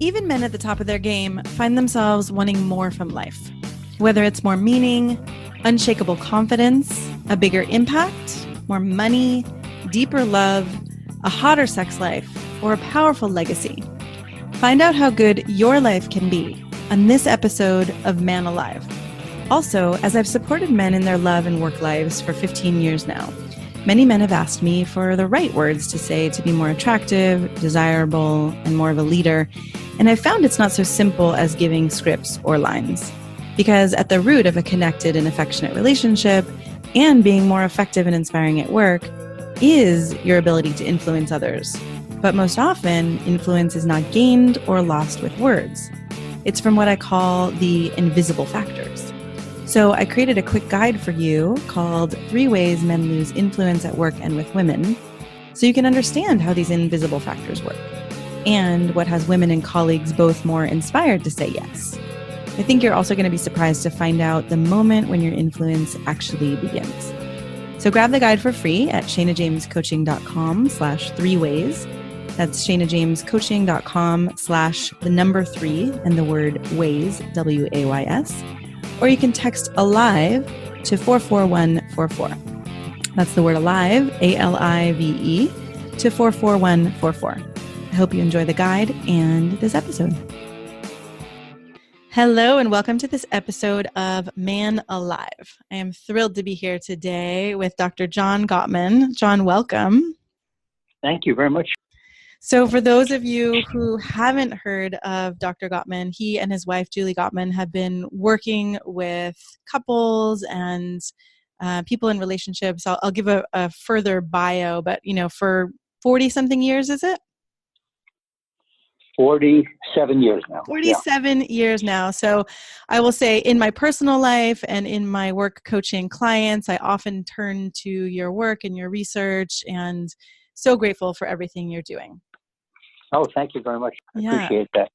Even men at the top of their game find themselves wanting more from life. Whether it's more meaning, unshakable confidence, a bigger impact, more money, deeper love, a hotter sex life, or a powerful legacy. Find out how good your life can be on this episode of Man Alive. Also, as I've supported men in their love and work lives for 15 years now, many men have asked me for the right words to say to be more attractive, desirable, and more of a leader. And I've found it's not so simple as giving scripts or lines. Because at the root of a connected and affectionate relationship and being more effective and inspiring at work is your ability to influence others. But most often, influence is not gained or lost with words. It's from what I call the invisible factors. So I created a quick guide for you called 3 Ways Men Lose Influence at Work and with Women, so you can understand how these invisible factors work and what has women and colleagues both more inspired to say yes. I think you're also going to be surprised to find out the moment when your influence actually begins. So grab the guide for free at shanajamescoaching.com/3ways. That's shanajamescoaching.com/3 and the word ways, WAYS. Or you can text ALIVE to 44144. That's the word ALIVE, ALIVE, to 44144. I hope you enjoy the guide and this episode. Hello, and welcome to this episode of Man Alive. I am thrilled to be here today with Dr. John Gottman. John, welcome. Thank you very much. So for those of you who haven't heard of Dr. Gottman, he and his wife, Julie Gottman, have been working with couples and people in relationships. I'll give a further bio, but for 40-something years, is it? 47 years now. 47 years now. So I will say in my personal life and in my work coaching clients, I often turn to your work and your research, and so grateful for everything you're doing. Oh, thank you very much. I appreciate that.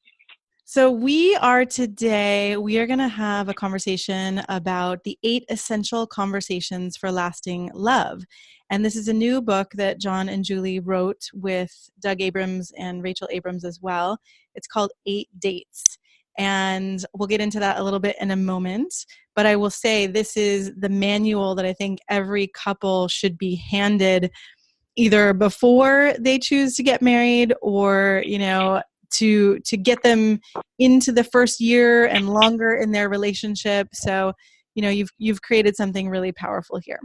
So we are going to have a conversation about the 8 essential conversations for lasting love. And this is a new book that John and Julie wrote with Doug Abrams and Rachel Abrams as well. It's called 8 Dates. And we'll get into that a little bit in a moment. But I will say this is the manual that I think every couple should be handed either before they choose to get married or, to get them into the first year and longer in their relationship. So, you've created something really powerful here.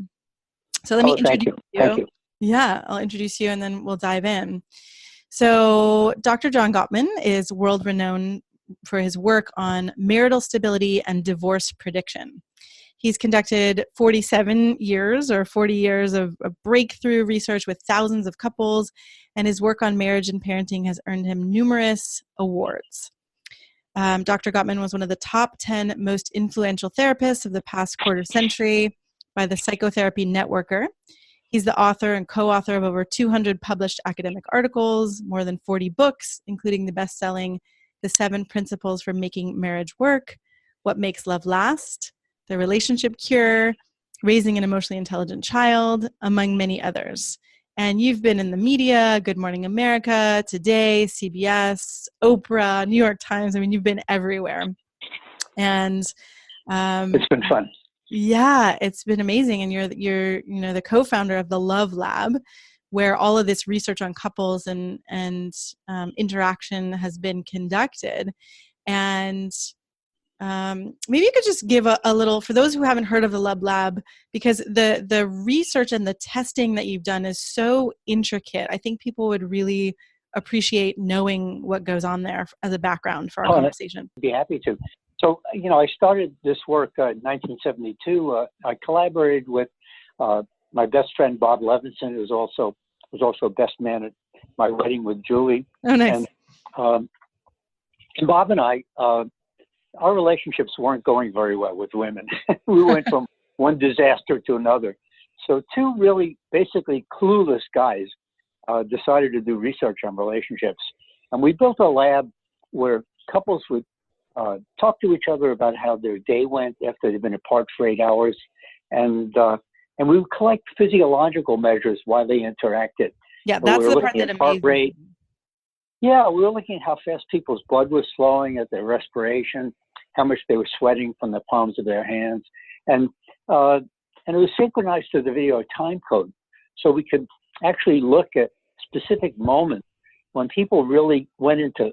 So let me introduce you. Thank you. Yeah, I'll introduce you and then we'll dive in. So Dr. John Gottman is world renowned for his work on marital stability and divorce prediction. He's conducted 40 years of breakthrough research with thousands of couples, and his work on marriage and parenting has earned him numerous awards. Dr. Gottman was one of the top 10 most influential therapists of the past quarter century by the Psychotherapy Networker. He's the author and co-author of over 200 published academic articles, more than 40 books, including the best-selling The 7 Principles for Making Marriage Work, What Makes Love Last, The Relationship Cure, Raising an Emotionally Intelligent Child, among many others. And you've been in the media, Good Morning America, Today, CBS, Oprah, New York Times. I mean, you've been everywhere. And it's been fun. Yeah, it's been amazing. And you're the co-founder of the Love Lab, where all of this research on couples and interaction has been conducted. And maybe you could just give a little, for those who haven't heard of the Love Lab, because the research and the testing that you've done is so intricate. I think people would really appreciate knowing what goes on there as a background for our conversation. I'd be happy to. So, I started this work in 1972. I collaborated with my best friend, Bob Levinson, who was also best man at my wedding with Julie. Oh, nice. And Bob and I, our relationships weren't going very well with women. We went from one disaster to another. So 2 really basically clueless guys decided to do research on relationships. And we built a lab where couples would talk to each other about how their day went after they've been apart for 8 hours. And we would collect physiological measures while they interacted. Yeah, that's the part that amazes me. Yeah, we were looking at how fast people's blood was flowing at their respiration, how much they were sweating from the palms of their hands, and it was synchronized to the video time code, so we could actually look at specific moments when people really went into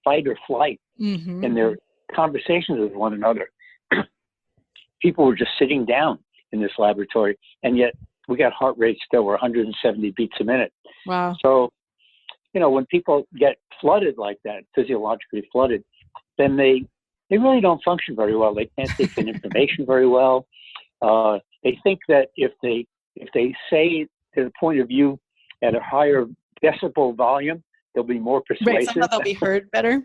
fight or flight in their conversations with one another. People were just sitting down in this laboratory, and yet we got heart rates that were 170 beats a minute. Wow. So, when people get flooded like that, physiologically flooded, then they really don't function very well. They can't take in information very well. They think that if they say their point of view at a higher decibel volume, they'll be more persuasive. Right, somehow they'll be heard better.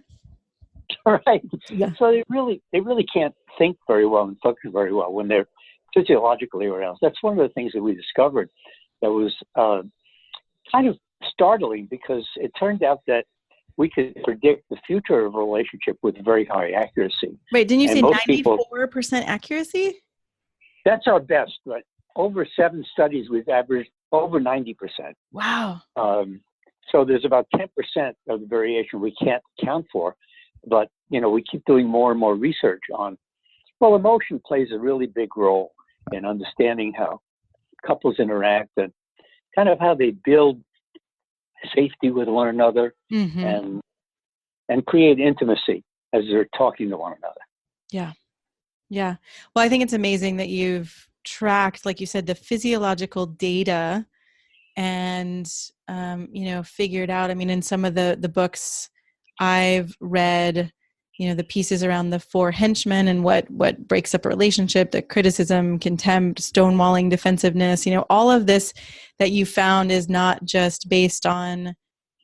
Right. Yeah. So they really can't think very well and function very well when they're physiologically aroused. That's one of the things that we discovered that was kind of startling, because it turned out that we could predict the future of a relationship with very high accuracy. Wait, didn't you say 94% accuracy? That's our best, but over 7 studies, we've averaged over 90%. Wow. So there's about 10% of the variation we can't account for, but we keep doing more and more research on. Well, emotion plays a really big role in understanding how couples interact and kind of how they build safety with one another and create intimacy as they're talking to one another. Yeah. Yeah. Well, I think it's amazing that you've tracked, like you said, the physiological data and, figured out, in some of the books I've read, the pieces around the 4 henchmen and what breaks up a relationship, the criticism, contempt, stonewalling, defensiveness, all of this that you found is not just based on,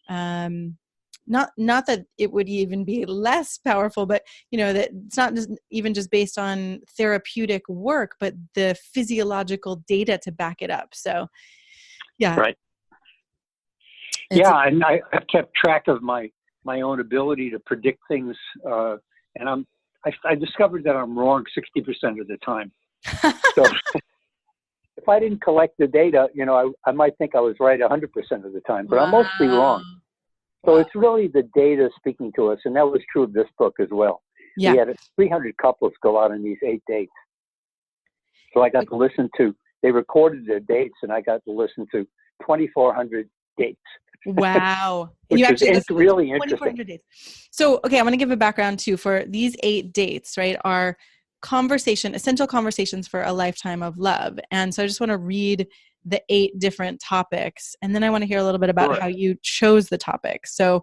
not that it would even be less powerful, but that it's not just based on therapeutic work, but the physiological data to back it up. So, yeah. Right. And I've kept track of my own ability to predict things, and I discovered that I'm wrong 60% of the time. So if I didn't collect the data, I might think I was right 100% of the time, but I'm mostly wrong. So it's really the data speaking to us, and that was true of this book as well. Yeah. We had 300 couples go out on these 8 dates. So I got to listen to, they recorded their dates, and I got to listen to 2,400 dates. Wow. Which is really interesting. Dates. So, okay, I'm going to give a background too. For these 8 dates, right, are essential conversations for a lifetime of love. And so I just want to read the 8 different topics. And then I want to hear a little bit about how you chose the topics. So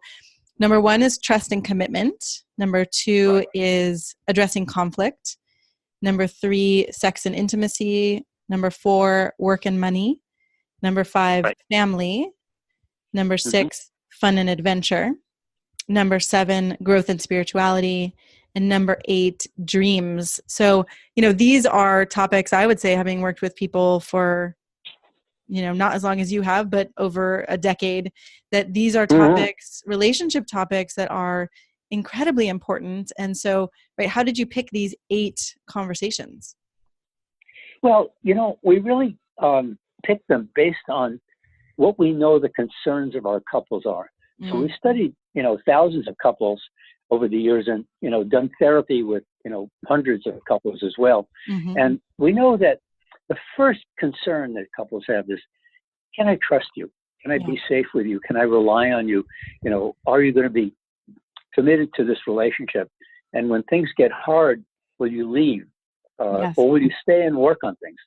number 1 is trust and commitment. Number 2 is addressing conflict. Number 3, sex and intimacy. Number 4, work and money. Number 5, family. Number 6, fun and adventure. Number 7, growth and spirituality. And number 8, dreams. So, these are topics, I would say, having worked with people for, not as long as you have, but over a decade, that these are topics, relationship topics that are incredibly important. And so, how did you pick these 8 conversations? Well, we really picked them based on what we know the concerns of our couples are. So we studied, thousands of couples over the years and, done therapy with, hundreds of couples as well. And we know that the first concern that couples have is, can I trust you? Can I be safe with you? Can I rely on you? Are you going to be committed to this relationship? And when things get hard, will you leave? Or will you stay and work on things?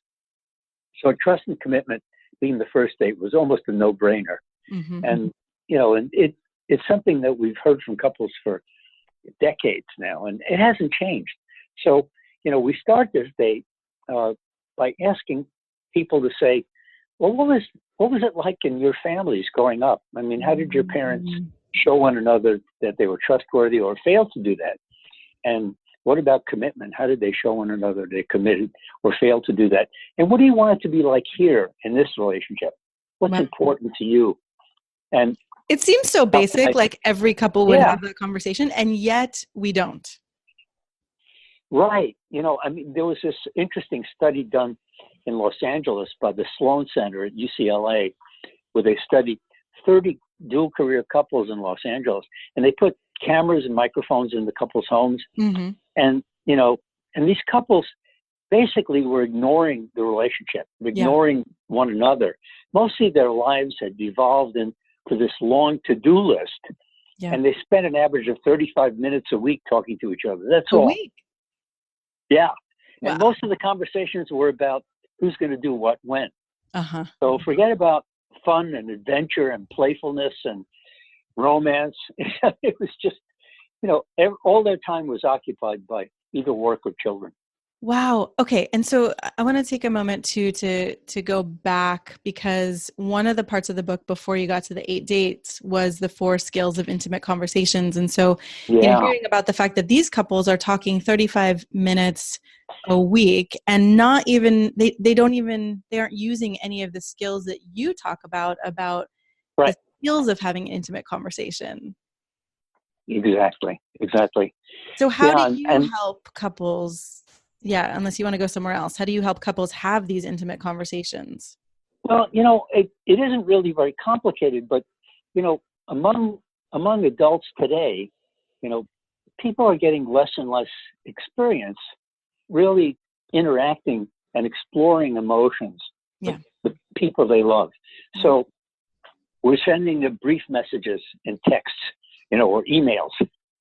So trust and commitment being the first date was almost a no-brainer. And, and it's something that we've heard from couples for decades now, and it hasn't changed. So, we start this date by asking people to say, well, what was it like in your families growing up? How did your parents show one another that they were trustworthy or failed to do that? And what about commitment? How did they show one another they committed or failed to do that? And what do you want it to be like here in this relationship? What's important to you? And it seems so basic, like every couple would have that conversation, and yet we don't. Right. There was this interesting study done in Los Angeles by the Sloan Center at UCLA, where they studied 30 dual career couples in Los Angeles, and they put cameras and microphones in the couples' homes. Mm-hmm. And, and these couples basically were ignoring the relationship, ignoring one another. Mostly their lives had devolved into this long to-do list. Yeah. And they spent an average of 35 minutes a week talking to each other. That's all. A week? Yeah. Wow. And most of the conversations were about who's going to do what when. Uh-huh. So forget about fun and adventure and playfulness and romance. It was just, all their time was occupied by either work or children. Wow. Okay. And so I want to take a moment to go back, because one of the parts of the book before you got to the 8 dates was the 4 skills of intimate conversations. And so, hearing about the fact that these couples are talking 35 minutes a week and not even, they aren't using any of the skills that you talk about right. the skills of having an intimate conversation. Exactly. So how do you help couples? Yeah, unless you want to go somewhere else. How do you help couples have these intimate conversations? Well, it isn't really very complicated, but, among adults today, people are getting less and less experience really interacting and exploring emotions with the people they love. So we're sending them brief messages and texts, or emails.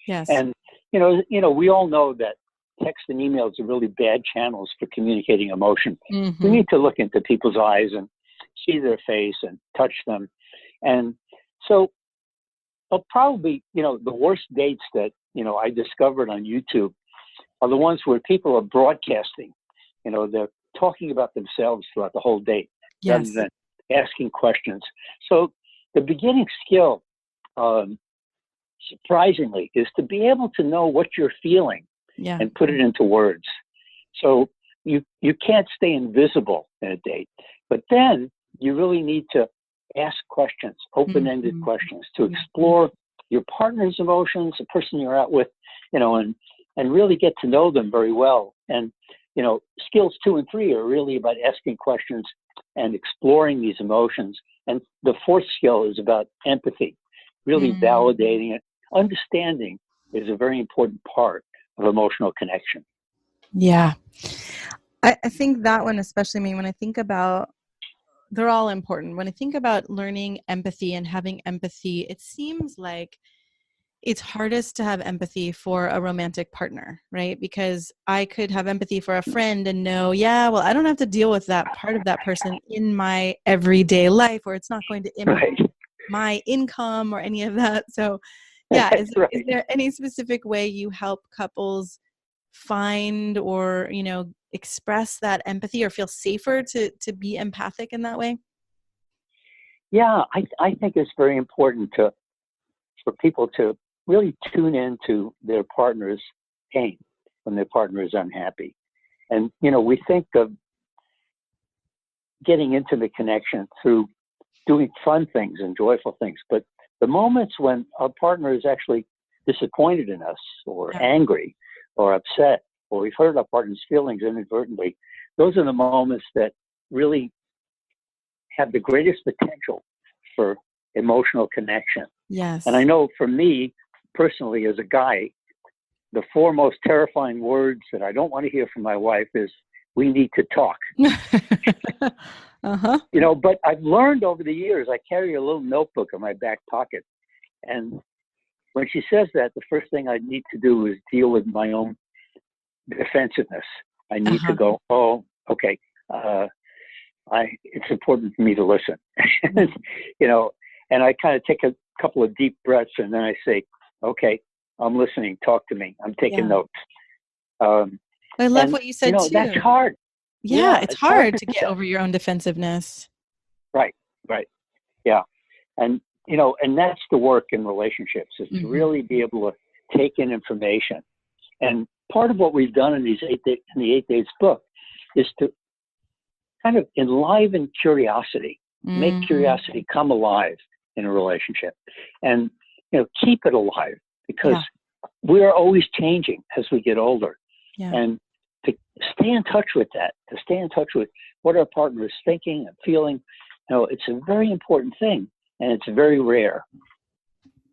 Yes. And, we all know that text and emails are really bad channels for communicating emotion. Mm-hmm. We need to look into people's eyes and see their face and touch them. And so probably, the worst dates that, I discovered on YouTube are the ones where people are broadcasting. They're talking about themselves throughout the whole date rather than asking questions. So the beginning skill, surprisingly, is to be able to know what you're feeling and put it into words. So you can't stay invisible in a date, but then you really need to ask questions, open-ended questions, to explore your partner's emotions, the person you're out with, and really get to know them very well. And, skills 2 and 3 are really about asking questions and exploring these emotions. And the 4th skill is about empathy, really validating it. Understanding is a very important part of emotional connection. Yeah. I think that one, especially when I think about, they're all important. When I think about learning empathy and having empathy, it seems like it's hardest to have empathy for a romantic partner, right? Because I could have empathy for a friend and know, I don't have to deal with that part of that person in my everyday life, or it's not going to impact my income or any of that. So is there any specific way you help couples find or, express that empathy or feel safer to be empathic in that way? Yeah, I think it's very important for people to really tune into their partner's pain when their partner is unhappy. And, we think of getting intimate connection through doing fun things and joyful things. But the moments when our partner is actually disappointed in us or angry or upset, or we've hurt our partner's feelings inadvertently, those are the moments that really have the greatest potential for emotional connection. Yes. And I know for me, personally, as a guy, the 4 most terrifying words that I don't want to hear from my wife is, "We need to talk." But I've learned over the years, I carry a little notebook in my back pocket. And when she says that, the first thing I need to do is deal with my own defensiveness. I need to go, okay, it's important for me to listen, and I kind of take a couple of deep breaths, and then I say, okay, I'm listening, talk to me, I'm taking notes. I love what you said too. That's hard. Yeah, it's hard to get over your own defensiveness. Right. Yeah. And, and that's the work in relationships, is to really be able to take in information. And part of what we've done in the 8 Dates book is to kind of enliven curiosity, make curiosity come alive in a relationship, and, keep it alive, because we are always changing as we get older. Yeah. And to stay in touch with that, to stay in touch with what our partner is thinking and feeling, it's a very important thing. and it's very rare.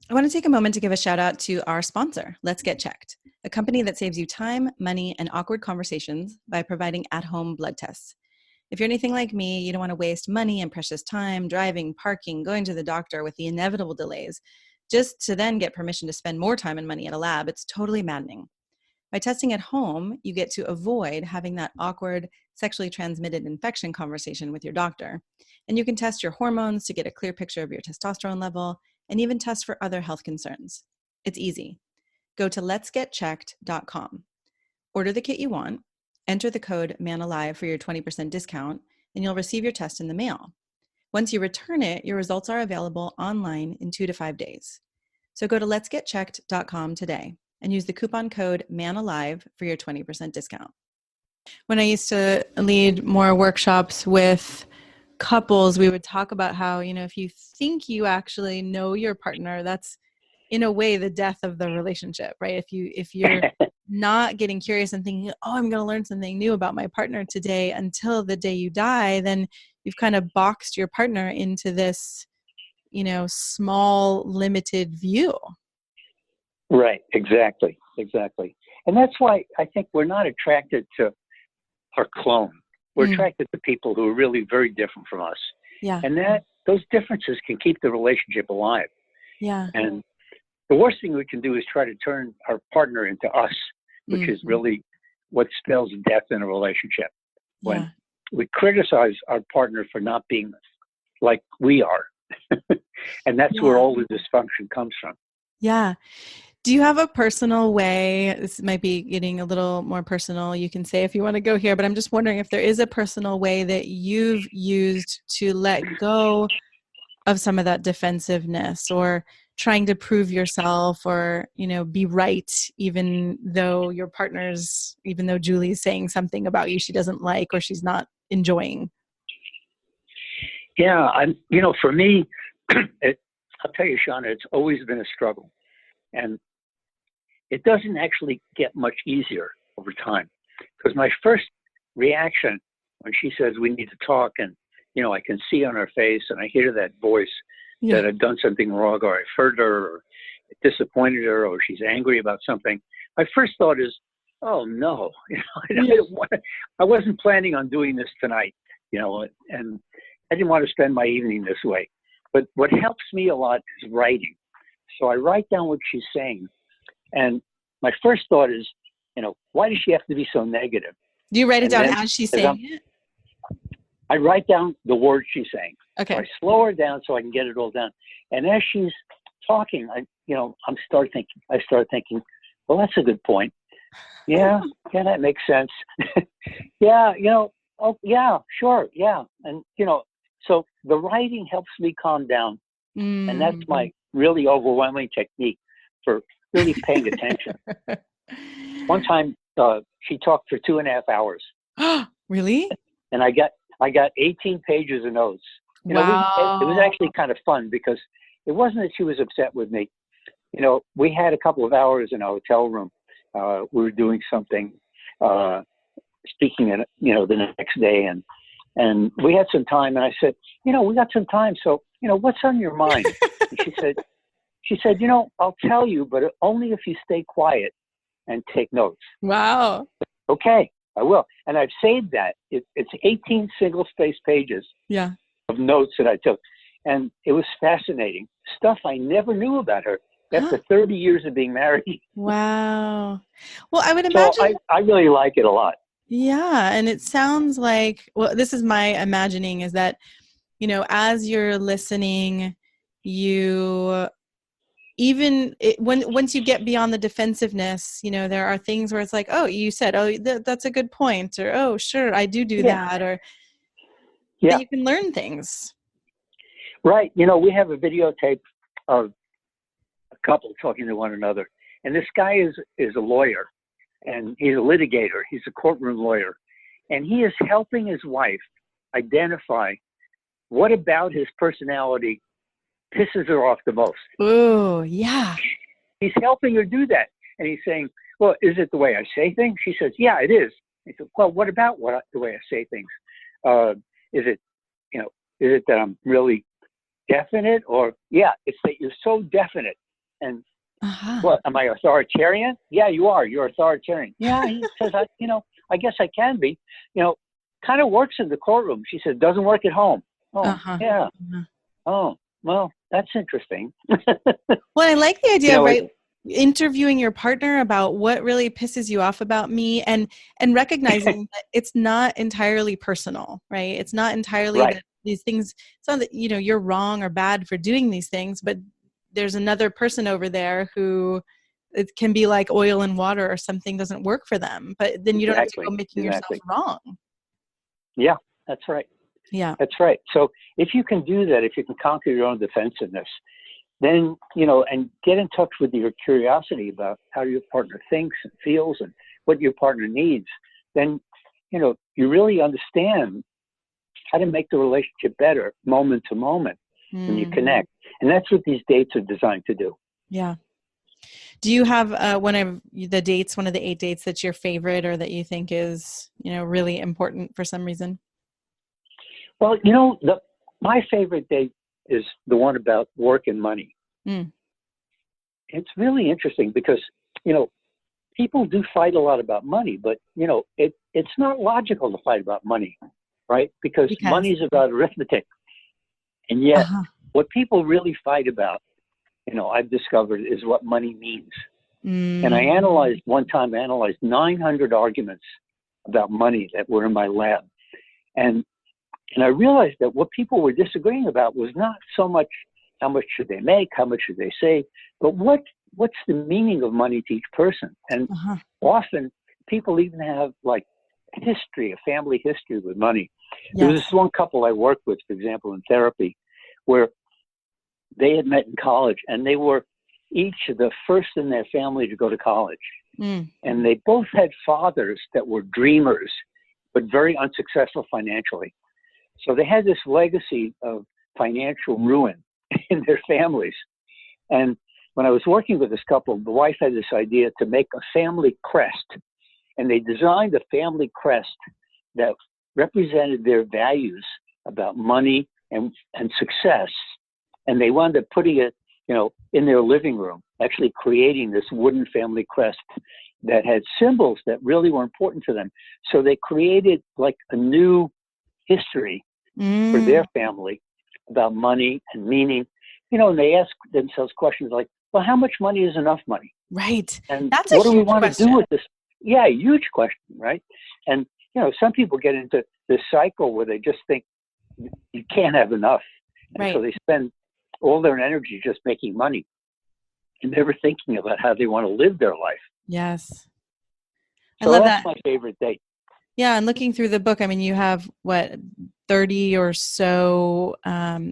I want to take a moment to give a shout out to our sponsor, Let's Get Checked, a company that saves you time, money, and awkward conversations by providing at-home blood tests. If you're anything like me, you don't want to waste money and precious time driving, parking, going to the doctor with the inevitable delays, just to then get permission to spend more time and money at a lab. It's totally maddening. By testing at home, you get to avoid having that awkward, sexually transmitted infection conversation with your doctor. And you can test your hormones to get a clear picture of your testosterone level and even test for other health concerns. It's easy. Go to letsgetchecked.com. Order the kit you want, enter the code MANALIVE for your 20% discount, and you'll receive your test in the mail. Once you return it, your results are available online in 2 to 5 days. So go to letsgetchecked.com today and use the coupon code MANALIVE for your 20% discount. When I used to lead more workshops with couples, we would talk about how, if you think you actually know your partner, that's in a way the death of the relationship, right? If you're not getting curious and thinking, oh, I'm going to learn something new about my partner today until the day you die, then you've kind of boxed your partner into this, small, limited view. Right. Exactly. And that's why I think we're not attracted to our clone. We're attracted to people who are really very different from us. Yeah. And those differences can keep the relationship alive. Yeah. And the worst thing we can do is try to turn our partner into us, which is really what spells death in a relationship. When we criticize our partner for not being like we are. And that's where all the dysfunction comes from. Yeah. Do you have a personal way? This might be getting a little more personal. You can say if you want to go here, but I'm just wondering if there is a personal way that you've used to let go of some of that defensiveness or trying to prove yourself or, be right, even though Julie's saying something about you she doesn't like or she's not enjoying. Yeah. For me, I'll tell you, Shauna, it's always been a struggle. And it doesn't actually get much easier over time. Because my first reaction when she says we need to talk and, I can see on her face and I hear that voice that I've done something wrong or I've hurt her or disappointed her or she's angry about something. My first thought is, oh no, I wasn't planning on doing this tonight, and I didn't want to spend my evening this way. But what helps me a lot is writing. So I write down what she's saying. And my first thought is, why does she have to be so negative? Do you write it down as she's saying it? I write down the words she's saying. Okay. So I slow her down so I can get it all down. And as she's talking, I start thinking, well, that's a good point. Yeah, that makes sense. Oh yeah, sure, yeah. And so the writing helps me calm down. And that's my really overwhelming technique for really paying attention. One time she talked for 2.5 hours. Really? And I got 18 pages of notes. Wow. It was actually kind of fun because it wasn't that she was upset with me. We had a couple of hours in a hotel room. We were doing something, speaking in, the next day, and we had some time. And I said, we got some time. So, what's on your mind? And she said, I'll tell you, but only if you stay quiet and take notes. Wow. Okay, I will. And I've saved that. It's 18 single-spaced pages of notes that I took. And it was fascinating. Stuff I never knew about her after 30 years of being married. Wow. Well, I would imagine. So I really like it a lot. Yeah. And it sounds like, this is my imagining is that, as you're listening, once you get beyond the defensiveness, there are things where it's like, oh, you said, oh, that's a good point, or, oh, sure, I do that, or that you can learn things. Right. We have a videotape of a couple talking to one another, and this guy is a lawyer, and he's a litigator. He's a courtroom lawyer, and he is helping his wife identify what about his personality pisses her off the most. Oh, yeah. He's helping her do that. And he's saying, well, is it the way I say things? She says, yeah, it is. He said, well, what about the way I say things? Is it that I'm really definite, or yeah, it's that you're so definite. And what, am I authoritarian? Yeah, you are. You're authoritarian. Yeah, he says, I guess I can be. Kind of works in the courtroom. She said, doesn't work at home. Oh, yeah. Oh, well, that's interesting. Well, I like the idea of, right, interviewing your partner about what really pisses you off about me, and recognizing that it's not entirely personal, right? It's not entirely that these things, it's not that, you're wrong or bad for doing these things, but there's another person over there who it can be like oil and water, or something doesn't work for them, but then you don't have to go making yourself wrong. Yeah, that's right. Yeah. That's right. So if you can do that, if you can conquer your own defensiveness, then, and get in touch with your curiosity about how your partner thinks and feels and what your partner needs, then, you really understand how to make the relationship better moment to moment when you connect. And that's what these dates are designed to do. Yeah. Do you have one of the 8 dates that's your favorite, or that you think is, really important for some reason? Well, my favorite date is the one about work and money. It's really interesting because, people do fight a lot about money, but, it's not logical to fight about money, right? Because money is about arithmetic. And yet what people really fight about, I've discovered, is what money means. And I analyzed 900 arguments about money that were in my lab. And I realized that what people were disagreeing about was not so much how much should they make, how much should they save, but what's the meaning of money to each person. And often people even have like a family history with money. There was this one couple I worked with, for example, in therapy, where they had met in college, and they were each the first in their family to go to college. And they both had fathers that were dreamers, but very unsuccessful financially. So they had this legacy of financial ruin in their families. And when I was working with this couple, the wife had this idea to make a family crest. And they designed a family crest that represented their values about money and success. And they wound up putting it, in their living room, actually creating this wooden family crest that had symbols that really were important to them. So they created like a new history for their family about money and meaning, and they ask themselves questions like, well, how much money is enough money? Right. And that's what do we want to do with this? Yeah, huge question, right? And, some people get into this cycle where they just think you can't have enough. And so they spend all their energy just making money and never thinking about how they want to live their life. Yes. So that's my favorite date. Yeah. And looking through the book, I mean, you have 30 or so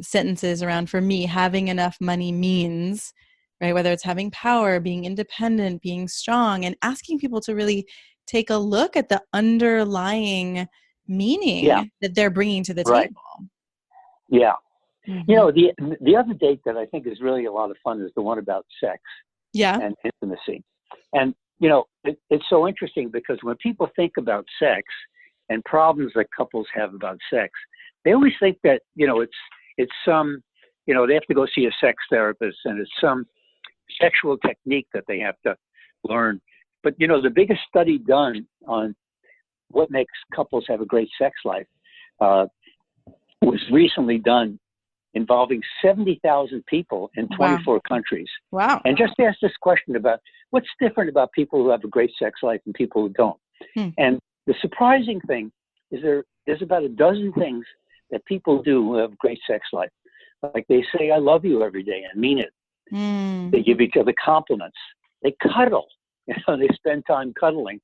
sentences around, for me, having enough money means, right? Whether it's having power, being independent, being strong, and asking people to really take a look at the underlying meaning that they're bringing to the table. Yeah. The other date that I think is really a lot of fun is the one about sex and intimacy. And, it's so interesting because when people think about sex and problems that couples have about sex, they always think that, it's some, they have to go see a sex therapist, and it's some sexual technique that they have to learn. But, the biggest study done on what makes couples have a great sex life was recently done, involving 70,000 people in 24 countries. Wow. And just ask this question about what's different about people who have a great sex life and people who don't. And the surprising thing is there's about a dozen things that people do who have a great sex life. Like they say, I love you every day and mean it. They give each other compliments. They cuddle. They spend time cuddling.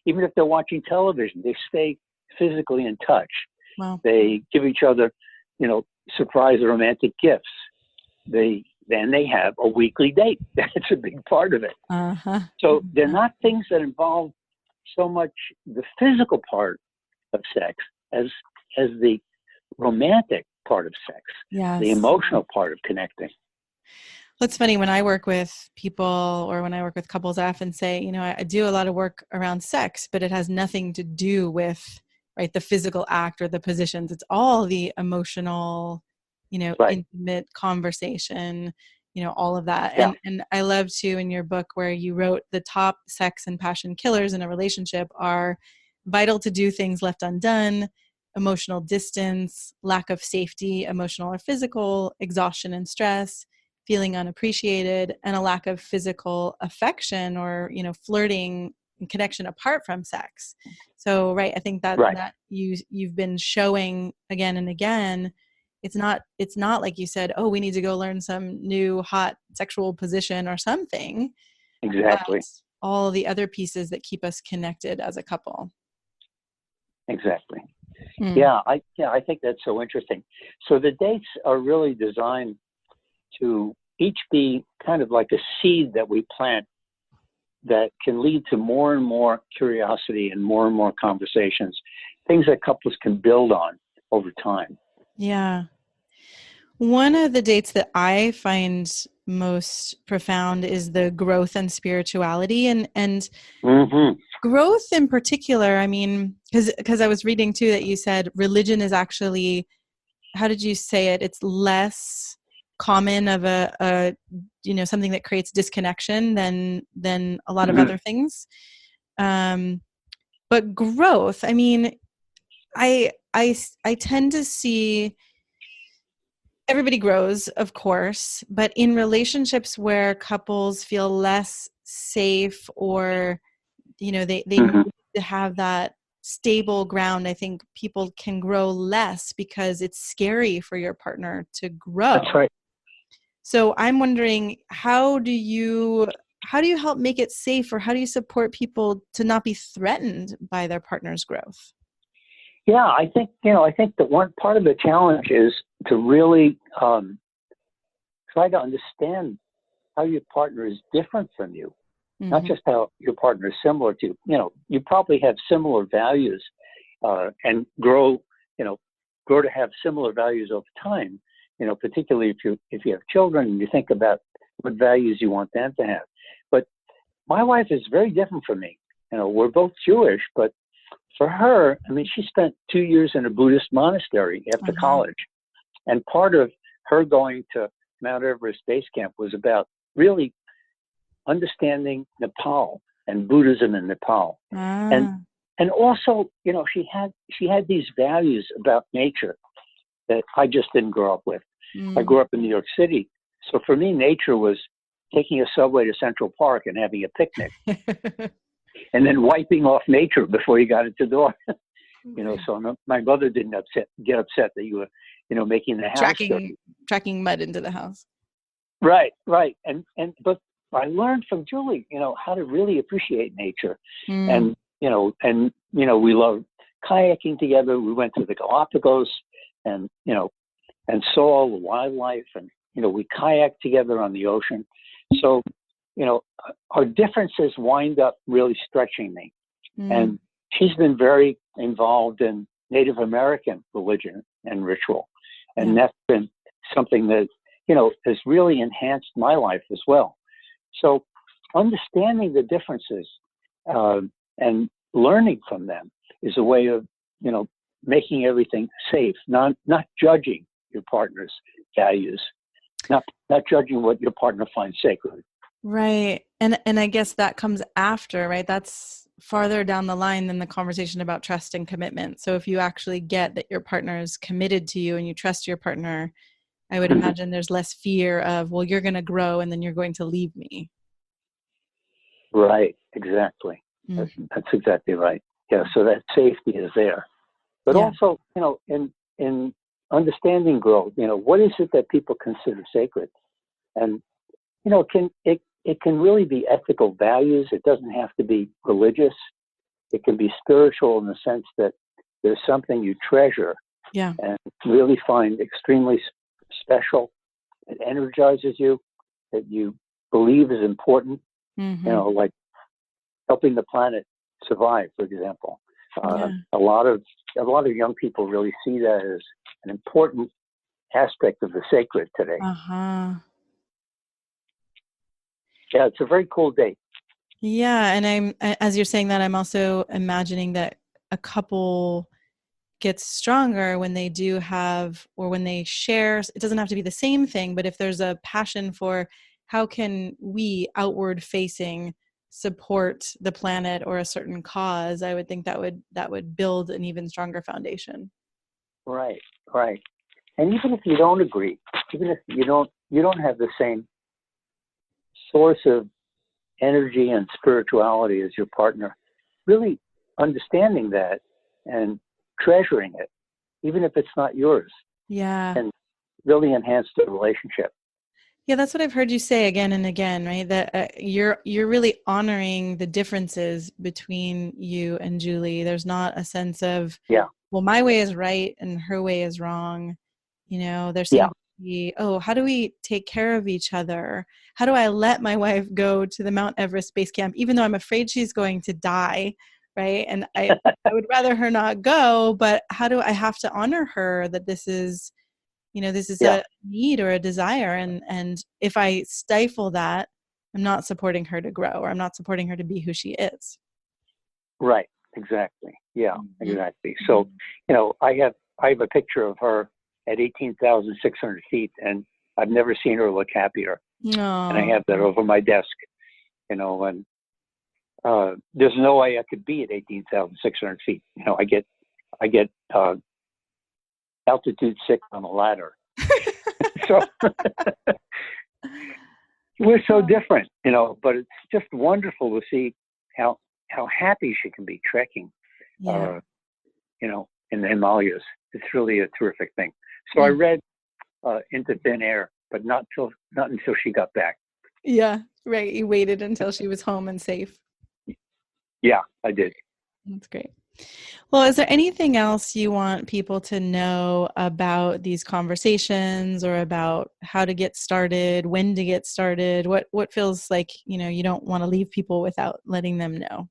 Even if they're watching television, they stay physically in touch. Wow. They give each other, surprise or romantic gifts. Then they have a weekly date. That's a big part of it. So they're not things that involve so much the physical part of sex as the romantic part of sex, the emotional part of connecting. Well, it's funny, when I work with people or when I work with couples, I often say, I do a lot of work around sex, but it has nothing to do with the physical act or the positions. It's all the emotional Right. intimate conversation, all of that. Yeah. And I love too in your book where you wrote the top sex and passion killers in a relationship are vital to do things left undone, emotional distance, lack of safety, emotional or physical, exhaustion and stress, feeling unappreciated, and a lack of physical affection or, flirting and connection apart from sex. So, right, I think that Right. that you've been showing again and again, it's not like you said, oh, we need to go learn some new hot sexual position or something, Exactly. but all the other pieces that keep us connected as a couple. Exactly. Hmm. Yeah, I think that's so interesting. So the dates are really designed to each be kind of like a seed that we plant that can lead to more and more curiosity and more conversations, things that couples can build on over time. Yeah. One of the dates that I find most profound is the growth and spirituality, and Mm-hmm. growth in particular. I mean, because I was reading too that you said religion is actually, how did you say it? It's less common of a something that creates disconnection than a lot of Mm-hmm. other things. But growth, I mean, I tend to see everybody grows, of course, but in relationships where couples feel less safe or, they Mm-hmm. need to have that stable ground, I think people can grow less because it's scary for your partner to That's grow. right. So I'm wondering, how do you help make it safe, or how do you support people to not be threatened by their partner's growth? Yeah, I think that one part of the challenge is to really try to understand how your partner is different from you, not Mm-hmm. just how your partner is similar to you. You probably have similar values and grow to have similar values over time. Particularly if you have children and you think about what values you want them to have. But my wife is very different from me. We're both Jewish, but for her, I mean, she spent 2 years in a Buddhist monastery after Uh-huh. college. And part of her going to Mount Everest Base Camp was about really understanding Nepal and Buddhism in Nepal. And Ah. and also, she had these values about nature that I just didn't grow up with. I Mm. grew up in New York City. So for me, nature was taking a subway to Central Park and having a picnic and then wiping off nature before you got into the door. So my mother didn't get upset that you were, making the house dirty. tracking mud into the house. Right. But I learned from Julie, how to really appreciate nature. Mm. We love kayaking together. We went to the Galapagos and saw all the wildlife, and, we kayaked together on the ocean. So, our differences wind up really stretching me. Mm. And she's been very involved in Native American religion and ritual. And Yeah. that's been something that, has really enhanced my life as well. So understanding the differences and learning from them is a way of, making everything safe, not judging your partner's values, not judging what your partner finds sacred. Right. And I guess that comes after, right? That's farther down the line than the conversation about trust and commitment. So if you actually get that your partner is committed to you and you trust your partner, I would imagine there's less fear of, well, you're going to grow and then you're going to leave me. Right. Exactly. Mm. That's exactly right. Yeah. So that safety is there. But Yeah. also, in understanding growth, what is it that people consider sacred? And, it can really be ethical values. It doesn't have to be religious. It can be spiritual in the sense that there's something you treasure Yeah. and really find extremely special. It energizes you, that you believe is important, Mm-hmm. like helping the planet survive, for example. Yeah. A lot of young people really see that as an important aspect of the sacred today. Uh-huh. Yeah, it's a very cool date. Yeah. And as you're saying that, I'm also imagining that a couple gets stronger when they do have, or when they share. It doesn't have to be the same thing, but if there's a passion for how can we outward facing support the planet or a certain cause, I would think that would build an even stronger foundation. Right, right. And even if you don't agree, even if you don't have the same source of energy and spirituality as your partner, really understanding that and treasuring it, even if it's not yours, and really enhance the relationship. Yeah, that's what I've heard you say again and again, right? That you're really honoring the differences between you and Julie. There's not a sense of, well, my way is right and her way is wrong. There seems to be, oh, how do we take care of each other? How do I let my wife go to the Mount Everest base camp, even though I'm afraid she's going to die, right? And I would rather her not go, but how do I have to honor her that this is a need or a desire. And if I stifle that, I'm not supporting her to grow, or I'm not supporting her to be who she is. Right. Exactly. Yeah, exactly. So, I have a picture of her at 18,600 feet, and I've never seen her look happier. Aww. And I have that over my desk, and there's no way I could be at 18,600 feet. I get altitude sick on a ladder. So we're so different, but it's just wonderful to see how happy she can be trekking, in the Himalayas. It's really a terrific thing. So I read Into Thin Air, but not until she got back. Yeah, right. You waited until she was home and safe. Yeah, I did. That's great. Well, is there anything else you want people to know about these conversations, or about how to get started, when to get started? What feels like, you don't want to leave people without letting them know?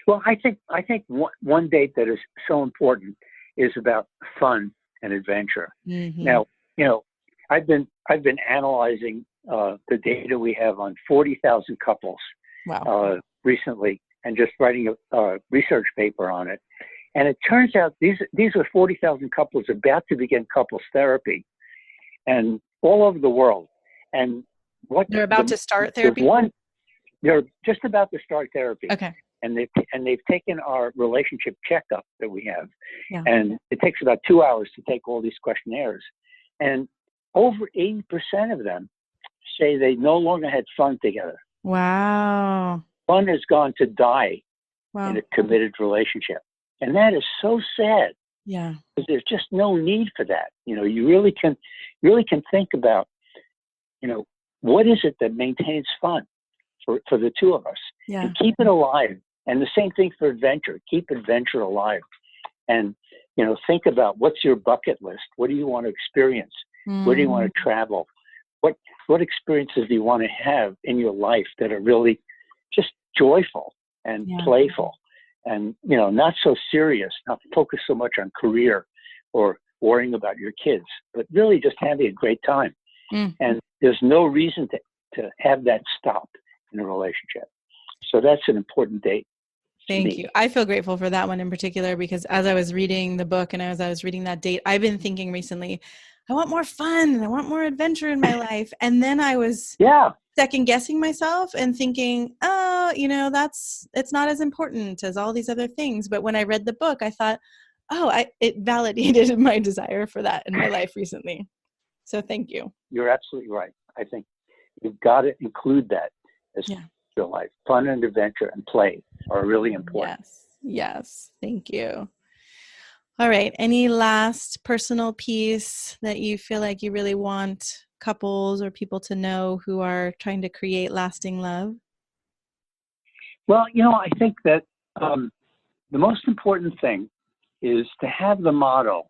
Well, I think one date that is so important is about fun and adventure. Mm-hmm. Now, I've been analyzing the data we have on 40,000 couples recently, and just writing a research paper on it. And it turns out these are 40,000 couples about to begin couples therapy, and all over the world. And they're about to start therapy? They're just about to start therapy. Okay. And they've taken our relationship checkup that we have. Yeah. And it takes about 2 hours to take all these questionnaires. And over 80% of them say they no longer had fun together. Wow. Fun has gone to die in a committed relationship. And that is so sad. Yeah. Because there's just no need for that. You really can think about, what is it that maintains fun for the two of us? Yeah. And keep it alive. And the same thing for adventure. Keep adventure alive. And, think about, what's your bucket list? What do you want to experience? Mm-hmm. Where do you want to travel? What experiences do you want to have in your life that are really just joyful and playful, and not so serious, not focus so much on career or worrying about your kids, but really just having a great time. And there's no reason to have that stop in a relationship. So that's an important date. Thank you. I feel grateful for that one in particular, because as I was reading the book and as I was reading that date, I've been thinking recently, I want more fun. I want more adventure in my life. And then I was second guessing myself and thinking, it's not as important as all these other things. But when I read the book, I thought, it validated my desire for that in my life recently. So thank you. You're absolutely right. I think you've got to include that as your life. Fun and adventure and play are really important. Yes. Thank you. All right. Any last personal piece that you feel like you really want couples or people to know who are trying to create lasting love? Well, I think that the most important thing is to have the motto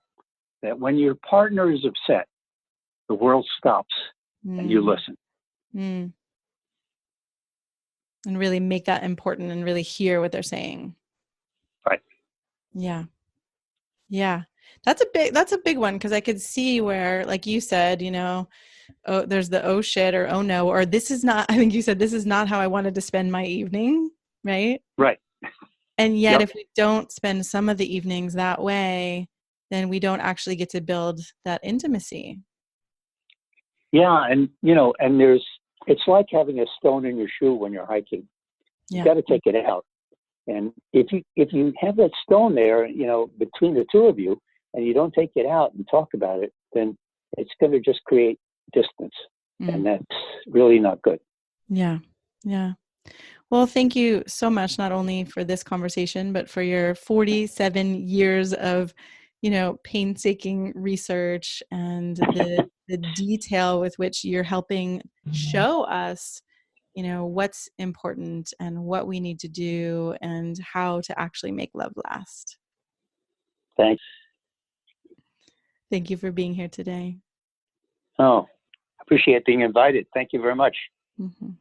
that when your partner is upset, the world stops and you listen. And really make that important and really hear what they're saying. Right. Yeah. Yeah. That's a big one, because I could see where, like you said, there's the oh shit or oh no, or this is not, I think you said, this is not how I wanted to spend my evening. Right. Right. And yet, Yep. if we don't spend some of the evenings that way, then we don't actually get to build that intimacy. Yeah, and it's like having a stone in your shoe when you're hiking. You got to take it out. And if you have that stone there, between the two of you, and you don't take it out and talk about it, then it's going to just create distance, and that's really not good. Yeah, yeah. Well, thank you so much, not only for this conversation, but for your 47 years of, painstaking research and the detail with which you're helping show us, what's important and what we need to do and how to actually make love last. Thanks. Thank you for being here today. Oh, appreciate being invited. Thank you very much. Mm-hmm.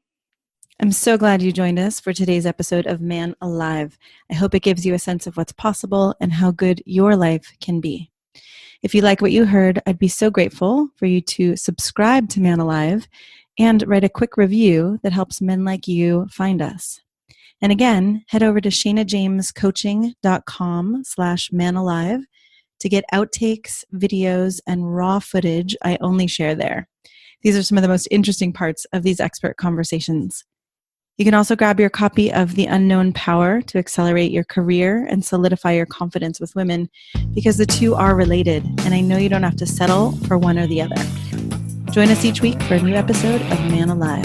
I'm so glad you joined us for today's episode of Man Alive. I hope it gives you a sense of what's possible and how good your life can be. If you like what you heard, I'd be so grateful for you to subscribe to Man Alive and write a quick review that helps men like you find us. And again, head over to shanajamescoaching.com/manalive to get outtakes, videos, and raw footage I only share there. These are some of the most interesting parts of these expert conversations. You can also grab your copy of The Unknown Power to accelerate your career and solidify your confidence with women, because the two are related, and I know you don't have to settle for one or the other. Join us each week for a new episode of Man Alive.